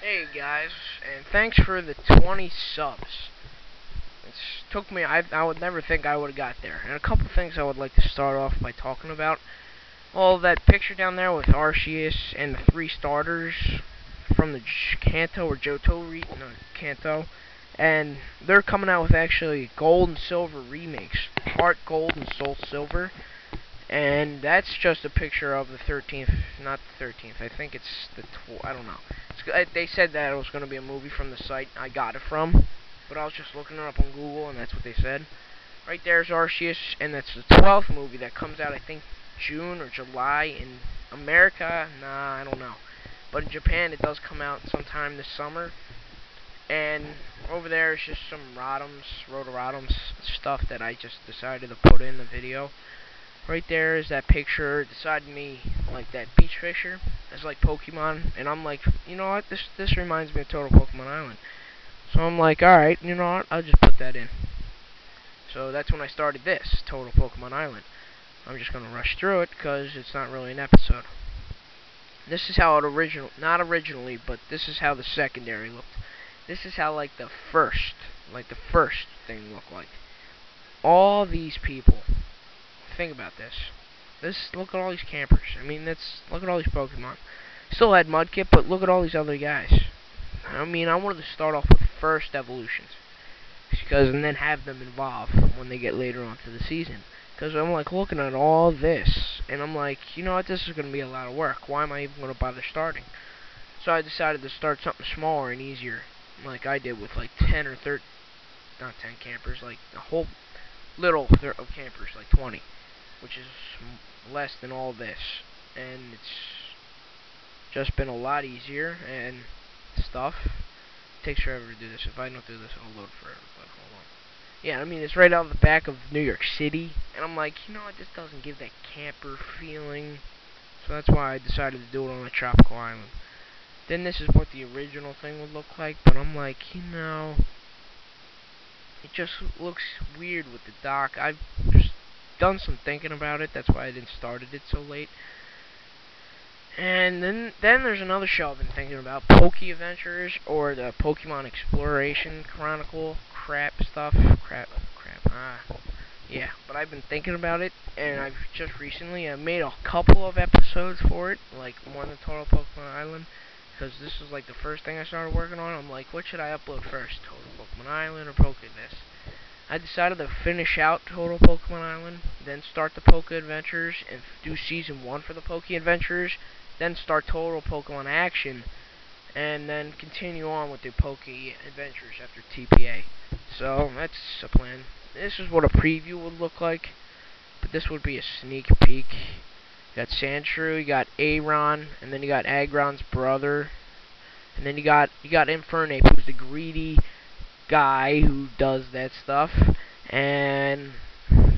Hey guys, and thanks for the 20 subs. It took me, I would never think I would have got there. And a couple things I would like to start off by talking about. Well, that picture down there with Arceus and the 3 starters from the Kanto or Kanto. And they're coming out with actually gold and silver remakes. Heart Gold and Soul Silver. And that's just a picture of the 13th, not the 13th. I think it's the I don't know. They said that it was going to be a movie from the site I got it from, but I was just looking it up on Google, and that's what they said. Right there's Arceus, and that's the 12th movie that comes out, I think, June or July. In America, nah, I don't know. But in Japan, it does come out sometime this summer. And over there is just some Rotoradams stuff that I just decided to put in the video. Right there is that picture beside me, like that beach picture. It's like Pokemon, and I'm like, you know what? This reminds me of Total Pokemon Island. So I'm like, all right, you know what? I'll just put that in. So that's when I started this Total Pokemon Island. I'm just gonna rush through it because it's not really an episode. This is how it not originally, but this is how the secondary looked. This is how like the first thing looked like. All these people. Think about this. Look at all these campers. I mean, look at all these Pokemon. Still had Mudkip, but look at all these other guys. I mean, I wanted to start off with first evolutions, and then have them evolve when they get later on to the season. Because I'm like looking at all this, and I'm like, you know what? This is going to be a lot of work. Why am I even going to bother starting? So I decided to start something smaller and easier, like I did with like 10 or 13, not 10 campers, like a whole little of campers, like 20. Which is less than all this, and it's just been a lot easier and stuff. It takes forever to do this. If I don't do this, it'll load forever. But hold on. Yeah, I mean, it's right out of the back of New York City, and I'm like, you know what? This doesn't give that camper feeling, so that's why I decided to do it on a tropical island. Then this is what the original thing would look like, but I'm like, you know, it just looks weird with the dock. I've just done some thinking about it. That's why I didn't started it so late. And then there's another show I've been thinking about, Poke Adventures or the Pokemon Exploration Chronicle stuff. Yeah, but I've been thinking about it, and I've just recently made a couple of episodes for it, like more than Total Pokemon Island, because this was like the first thing I started working on. I'm like, what should I upload first, Total Pokemon Island or Poke this? I decided to finish out Total Pokemon Island, then start the Poke Adventures, and do Season 1 for the Poke Adventures, then start Total Pokemon Action, and then continue on with the Poke Adventures after TPA. So, that's a plan. This is what a preview would look like, but this would be a sneak peek. You got Sandshrew, you got Aron, and then you got Aggron's brother, and then you got Infernape, who's the greedy guy who does that stuff, and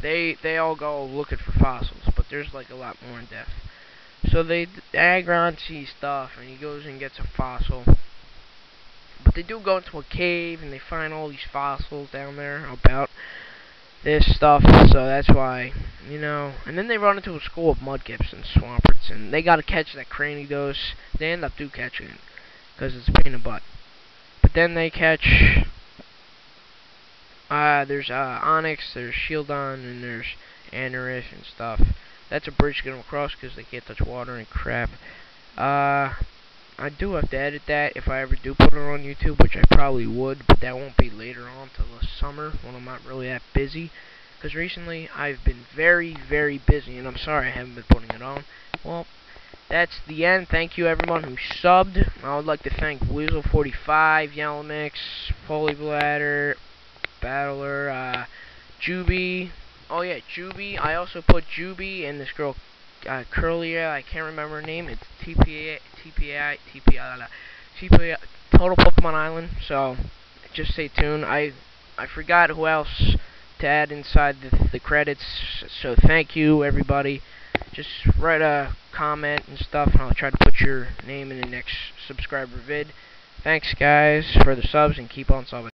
they all go looking for fossils, but there's like a lot more in depth. So Aggron sees stuff, and he goes and gets a fossil, but they do go into a cave, and they find all these fossils down there about this stuff, so that's why, you know, and then they run into a school of Mudkips and Swamperts, and they gotta catch that Cranidos. They end up catching it, because it's a pain in the butt. But then they catch there's Onyx, there's Shieldon, and there's Anorith and stuff. That's a bridge to get them across because they can't touch water and crap. I do have to edit that if I ever do put it on YouTube, which I probably would, but that won't be later on till the summer when I'm not really that busy. Because recently I've been very, very busy, and I'm sorry I haven't been putting it on. Well, that's the end. Thank you everyone who subbed. I would like to thank Weasel45, Yellowmix, Folybladder, Battler, Juby. Oh yeah, Juby. I also put Juby and this girl, Curlia. I can't remember her name. It's TPA, Total Pokemon Island. So just stay tuned. I forgot who else to add inside the credits. So thank you everybody. Just write a comment and stuff, and I'll try to put your name in the next subscriber vid. Thanks guys for the subs, and keep on subbing.